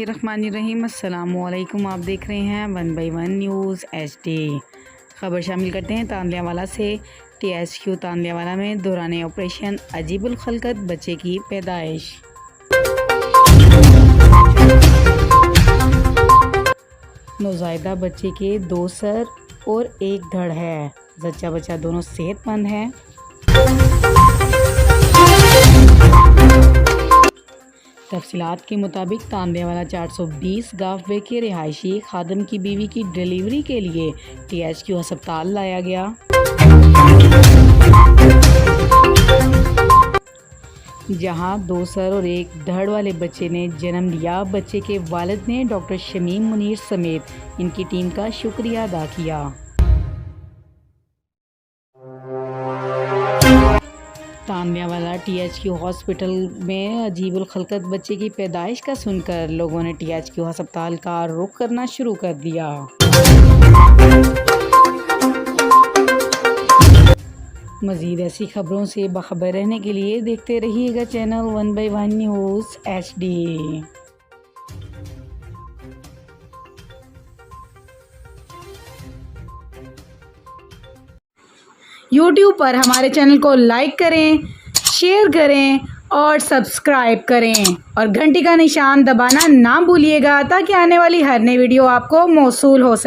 बिस्मिल्लाहिर्रहमानिर्रहीम। अस्सलामुअलैकुम। आप देख रहे हैं 1 बाई 1 न्यूज़ HD। ख़बर शामिल करते हैं तांदल्यावाला से। THQ तांदल्यावाला में दौरान ऑपरेशन अजीबुल खलकत बच्चे की पैदाइश। नौज़ायदा बच्चे के 2 सर और 1 धड़ है। जच्चा बच्चा दोनों सेहतमंद हैं। तफसीलात के मुताबिक तांदल्यावाला 420 गाफवे के रिहायशी खादम की बीवी की डिलीवरी के लिए THQ अस्पताल लाया गया। जहां 2 सर और 1 धड़ वाले बच्चे ने जन्म लिया। बच्चे के वालिद ने डॉक्टर शमीम मुनीर समेत इनकी टीम का शुक्रिया अदा किया। तांदल्यावाला THQ हॉस्पिटल में अजीबुल खलकत बच्चे की पैदाइश का सुनकर लोगों ने THQ अस्पताल का रुख करना शुरू कर दिया। मज़ीद ऐसी खबरों से बाखबर रहने के लिए देखते रहिएगा channel 1 by 1 news HD। YouTube पर हमारे चैनल को लाइक करें, शेयर करें और सब्सक्राइब करें और घंटी का निशान दबाना ना भूलिएगा ताकि आने वाली हर नई वीडियो आपको मौसूल हो सके।